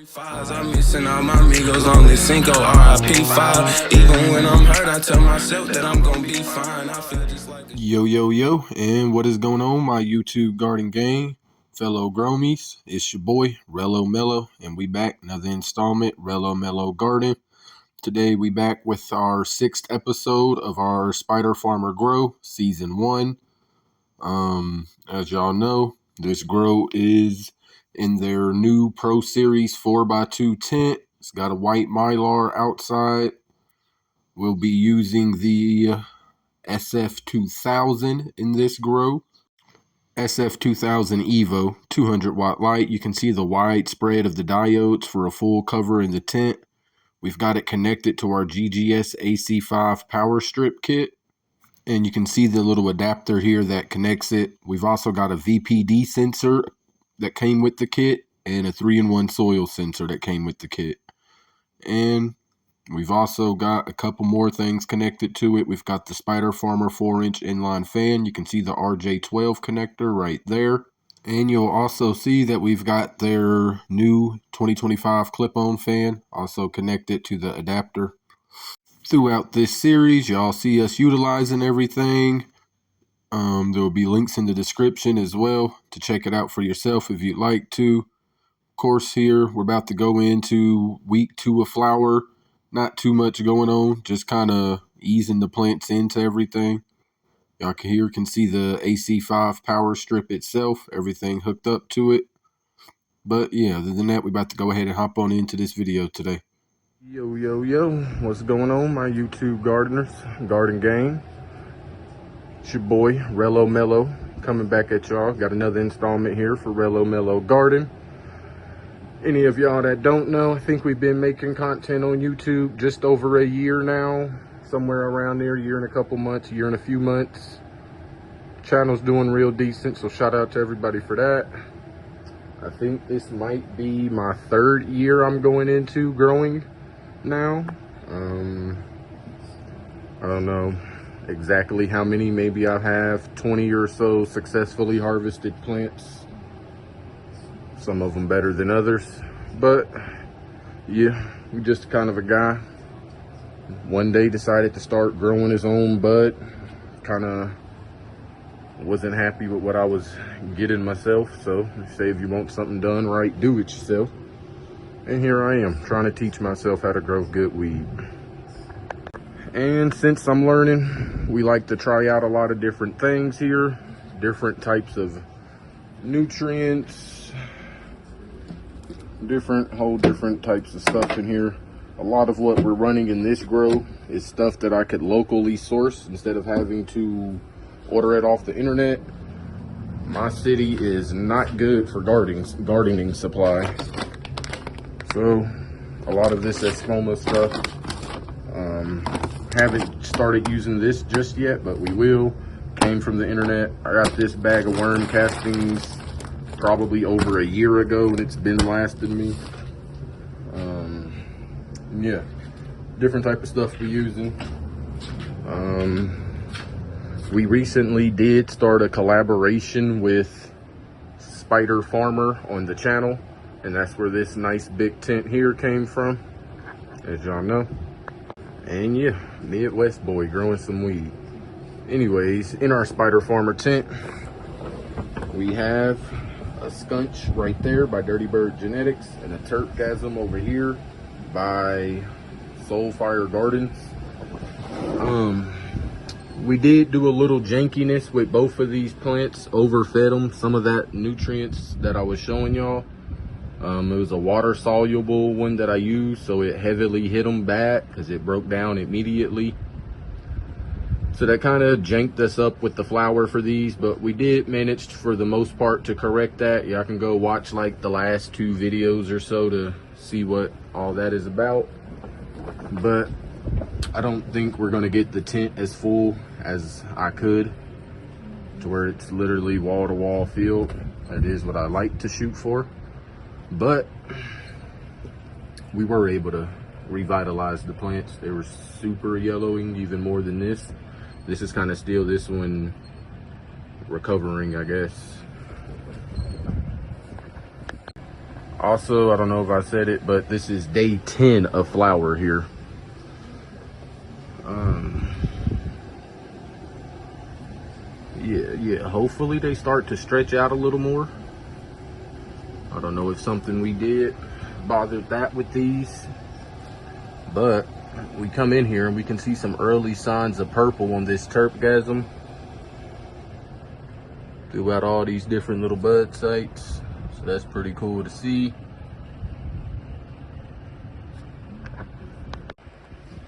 I'm missing all my amigos on this Cinco RIP5. Even when I'm hurt, I tell myself that I'm gonna be fine. I feel just like Yo, and what is going on, my YouTube garden gang, fellow gromies? It's your boy, Rello Mello, and we back, another installment, Rello Mello Garden. Today, we back with our 6th episode of our Spider Farmer Grow, Season 1. As y'all know, this grow is in their new Pro Series 4x2 tent. It's got a white Mylar outside. We'll be using the SF2000 in this grow. SF2000 Evo 200 watt light. You can see the wide spread of the diodes for a full cover in the tent. We've got it connected to our GGS AC5 power strip kit. And you can see the little adapter here that connects it. We've also got a VPD sensor that came with the kit and a 3-in-1 soil sensor that came with the kit. And we've also got a couple more things connected to it. We've got the Spider Farmer 4-inch inline fan. You can see the RJ12 connector right there. And you'll also see that we've got their new 2025 clip-on fan also connected to the adapter. Throughout this series, y'all see us utilizing everything. There will be links in the description as well to check it out for yourself if you'd like to. Of course, here we're about to go into week 2 of flower. Not too much going on, just kind of easing the plants into everything. Y'all can see the AC5 power strip itself, everything hooked up to it. But yeah, other than that, we're about to go ahead and hop on into this video today. Yo, what's going on, my YouTube gardeners, garden gang? It's your boy, Rello Mello, coming back at y'all. Got another installment here for Rello Mello Garden. Any of y'all that don't know, I think we've been making content on YouTube just over a year now. Somewhere around there, year and a couple months, year and a few months. Channel's doing real decent, so shout out to everybody for that. I think this might be my 3rd year I'm going into growing now. I don't know exactly how many. Maybe I have 20 or so successfully harvested plants, some of them better than others, but yeah, I'm just kind of a guy one day decided to start growing his own bud. Kind of wasn't happy with what I was getting myself, so they say if you want something done right, do it yourself. And here I am, trying to teach myself how to grow good weed. And since I'm learning, we like to try out a lot of different things here. Different types of nutrients. Different types of stuff in here. A lot of what we're running in this grow is stuff that I could locally source instead of having to order it off the internet. My city is not good for gardening supply. So a lot of this Espoma stuff, haven't started using this just yet, but we will. Came from the internet. I got this bag of worm castings probably over a year ago, and it's been lasting me. Yeah, different type of stuff we're using. We recently did start a collaboration with Spider Farmer on the channel. And that's where this nice big tent here came from, as y'all know. And yeah, Midwest boy growing some weed. Anyways, in our Spider Farmer tent, we have a Skunch right there by Dirty Bird Genetics and a Turpgasm over here by Soulfire Gardens. We did do a little jankiness with both of these plants, overfed them some of that nutrients that I was showing y'all. It was a water soluble one that I used, so it heavily hit them bad because it broke down immediately. So that kind of janked us up with the flower for these, but we did manage for the most part to correct that. Y'all can go watch like the last 2 videos or so to see what all that is about. But I don't think we're gonna get the tent as full as I could, to where it's literally wall-to-wall field. That is what I like to shoot for. But we were able to revitalize the plants. They were super yellowing, even more than this. This is kind of still this one recovering, I guess. Also, I don't know if I said it, but this is day 10 of flower here. Yeah, hopefully they start to stretch out a little more. I don't know if something we did bothered that with these, but we come in here and we can see some early signs of purple on this terpgasm throughout all these different little bud sites. So that's pretty cool to see.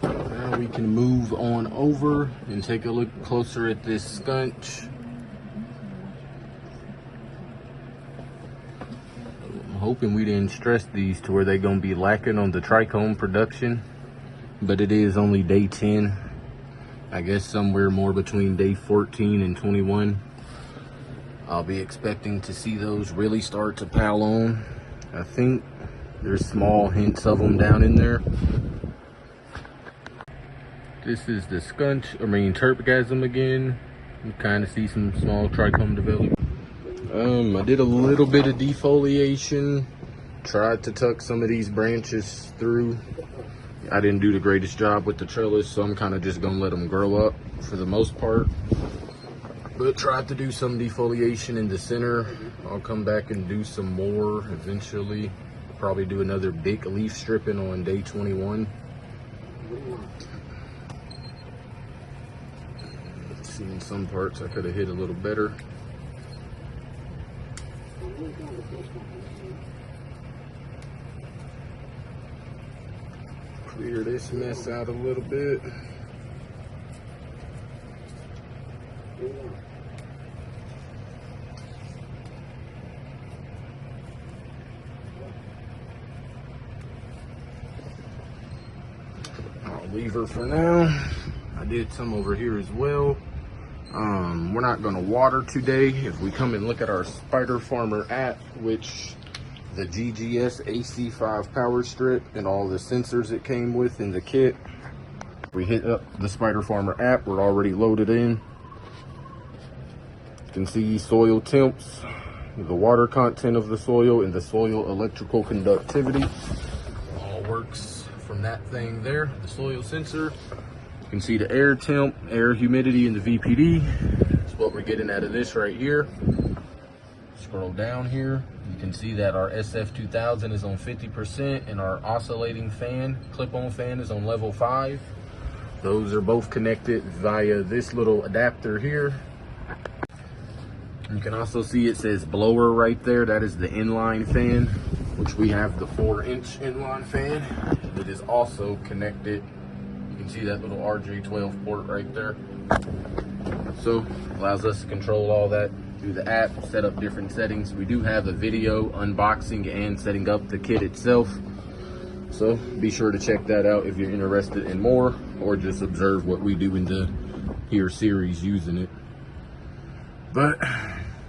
Now we can move on over and take a look closer at this skunch. I'm hoping we didn't stress these to where they're gonna be lacking on the trichome production, but it is only day 10. I guess somewhere more between day 14 and 21. I'll be expecting to see those really start to pile on. I think there's small hints of them down in there. This is the terpgasm again. You kind of see some small trichome develop. I did a little bit of defoliation. Tried to tuck some of these branches through. I didn't do the greatest job with the trellis, so I'm kind of just gonna let them grow up for the most part. But tried to do some defoliation in the center. I'll come back and do some more eventually. Probably do another big leaf stripping on day 21. See, in some parts I could have hit a little better. Clear this mess out a little bit. I'll leave her for now. I did some over here as well. We're not gonna water today. If we come and look at our Spider Farmer app, which the GGS AC5 power strip and all the sensors it came with in the kit, we hit up the Spider Farmer app, we're already loaded in. You can see soil temps, the water content of the soil, and the soil electrical conductivity. All works from that thing there, the soil sensor. You can see the air temp, air humidity, and the VPD. That's what we're getting out of this right here. Scroll down here, you can see that our SF2000 is on 50% and our oscillating fan, clip-on fan, is on level 5. Those are both connected via this little adapter here. You can also see it says blower right there. That is the inline fan, which we have the 4-inch inline fan. It is also connected. You can see that little RJ12 port right there. So allows us to control all that through the app, set up different settings. We do have a video unboxing and setting up the kit itself. So be sure to check that out if you're interested in more, or just observe what we do in the here series using it. But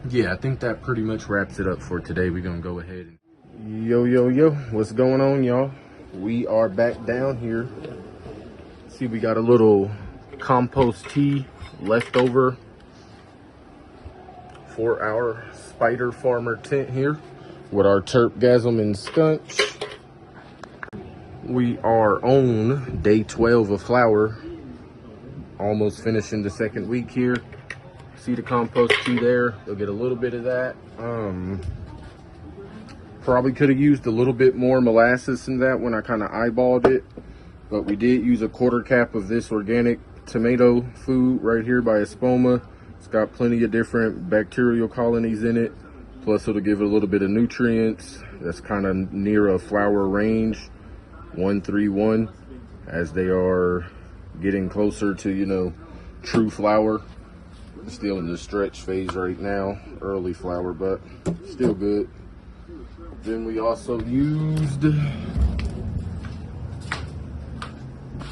yeah, I think that pretty much wraps it up for today. We're gonna go ahead and yo, what's going on, y'all? We are back down here. See, we got a little compost tea left over for our Spider Farmer tent here with our terpgasm and skunch. We are on day 12 of flower, almost finishing the second week here. See the compost tea there? You'll get a little bit of that. Probably could have used a little bit more molasses in that when I kind of eyeballed it, but we did use a 1/4 cap of this organic tomato food right here by Espoma. It's got plenty of different bacterial colonies in it, plus it'll give it a little bit of nutrients. That's kind of near a flower range 131, as they are getting closer to, you know, true flower. Still in the stretch phase right now, early flower, but still good. Then we also used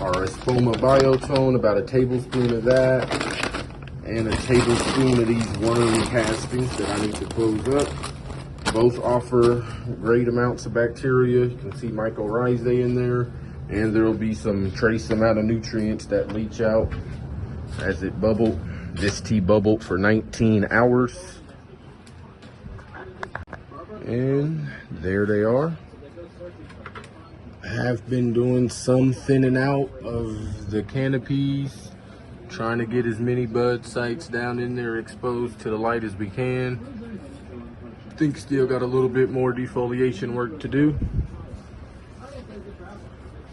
our Espoma Biotone, about a tablespoon of that, and a tablespoon of these worm castings that I need to close up. Both offer great amounts of bacteria. You can see mycorrhizae in there, and there will be some trace amount of nutrients that leach out as it bubbled. This tea bubbled for 19 hours. And there they are. I have been doing some thinning out of the canopies, trying to get as many bud sites down in there exposed to the light as we can. I think still got a little bit more defoliation work to do.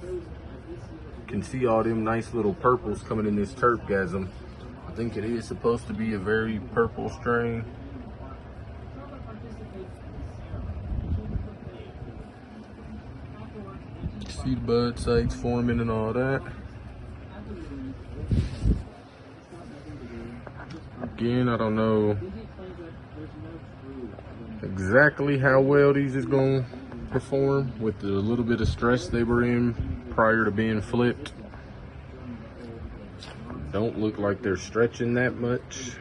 You can see all them nice little purples coming in this terpgasm. I think it is supposed to be a very purple strain. See the bud sites forming and all that. Again, I don't know exactly how well these is going to perform with the little bit of stress they were in prior to being flipped. Don't look like they're stretching that much.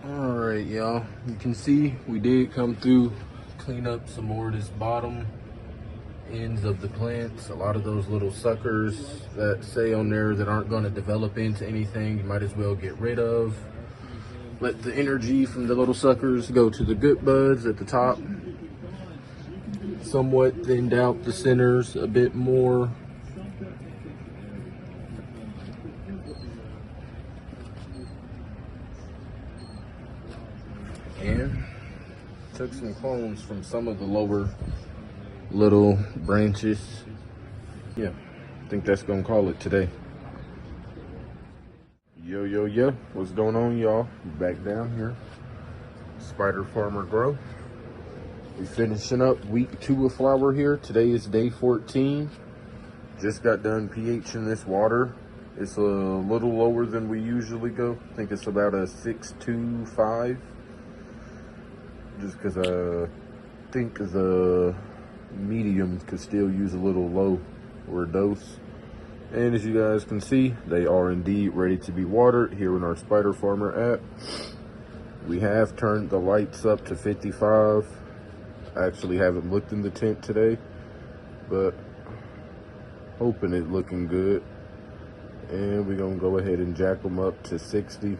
All right, y'all, you can see we did come through, clean up some more of this bottom ends of the plants. A lot of those little suckers that say on there that aren't going to develop into anything, you might as well get rid of. Let the energy from the little suckers go to the good buds at the top. Somewhat thinned out the centers a bit more. And took some clones from some of the lower little branches. Yeah, I think that's gonna call it today. Yo, what's going on, y'all? Back down here, Spider Farmer Grow. We finishing up week 2 of flower here. Today is day 14. Just got done pHing this water. It's a little lower than we usually go. I think it's about a 6.25. Just because I think the mediums could still use a little lower dose. And as you guys can see, they are indeed ready to be watered here in our Spider Farmer app. We have turned the lights up to 55. I actually haven't looked in the tent today, but hoping it looking good. And we're gonna go ahead and jack them up to 60.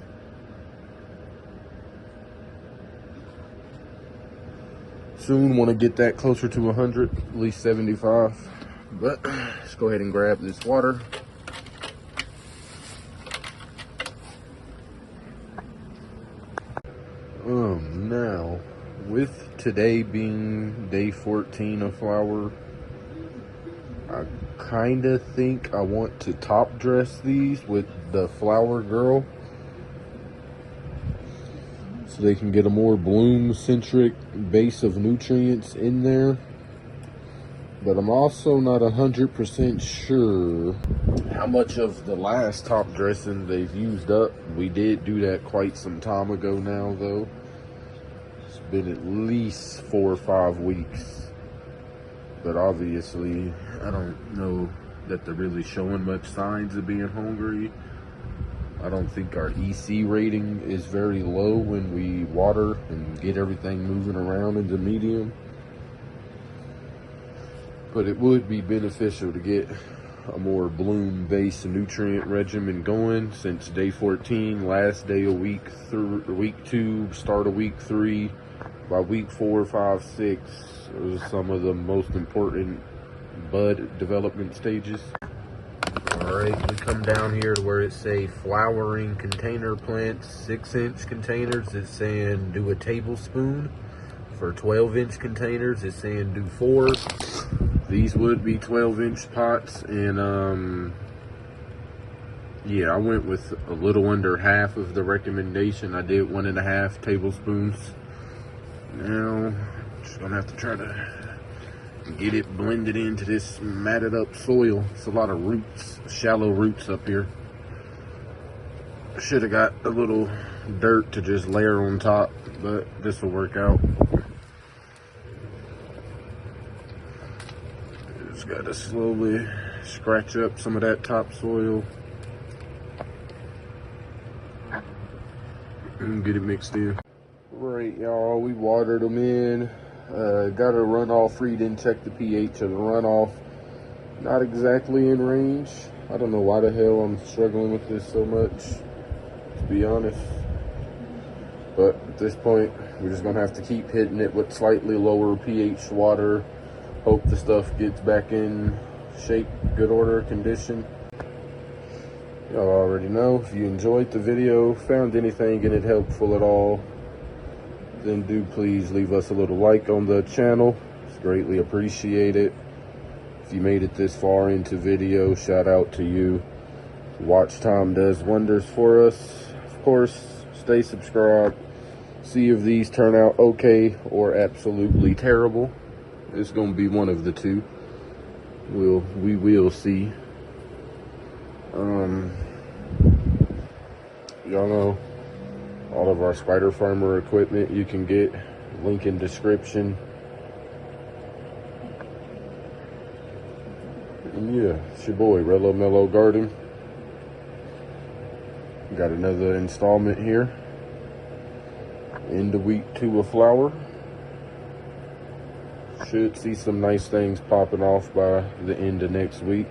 Soon want to get that closer to 100, at least 75. But let's go ahead and grab this water. Now, with today being day 14 of flower, I kind of think I want to top dress these with the Flower Girl, so they can get a more bloom-centric base of nutrients in there. But I'm also not 100% sure how much of the last top dressing they've used up. We did do that quite some time ago now, though. It's been at least 4 or 5 weeks. But obviously, I don't know that they're really showing much signs of being hungry. I don't think our EC rating is very low when we water and get everything moving around in the medium. But it would be beneficial to get a more bloom-based nutrient regimen going since day 14, last day of week 2, start of week 3. By week 4, 5, 6, those are some of the most important bud development stages. Alright, we come down here to where it say flowering container plants, 6-inch containers, it's saying do a tablespoon. For 12-inch containers, it's saying do 4. These would be 12-inch pots, and yeah, I went with a little under half of the recommendation. I did 1.5 tablespoons. Now, just gonna have to try to get it blended into this matted up soil. It's a lot of roots, shallow roots up here. I should have got a little dirt to just layer on top, but this will work out. Just gotta slowly scratch up some of that topsoil and get it mixed in. Right, y'all, we watered them in. Got a runoff read and check the pH of the runoff. Not exactly in range. I don't know why the hell I'm struggling with this so much, to be honest. But at this point, we're just gonna have to keep hitting it with slightly lower pH water. Hope the stuff gets back in shape, good order, condition. Y'all already know, if you enjoyed the video, found anything in it helpful at all, then do please leave us a little like on the channel. It's greatly appreciated. If you made it this far into video, shout out to you. Watch time does wonders for us. Of course, stay subscribed. See if these turn out okay or absolutely terrible. It's gonna be one of the two. We will see. Y'all know all of our spider farmer equipment you can get, link in description. And yeah, it's your boy Rello Mellow Garden. Got another installment here. Into week 2 of flower. Should see some nice things popping off by the end of next week.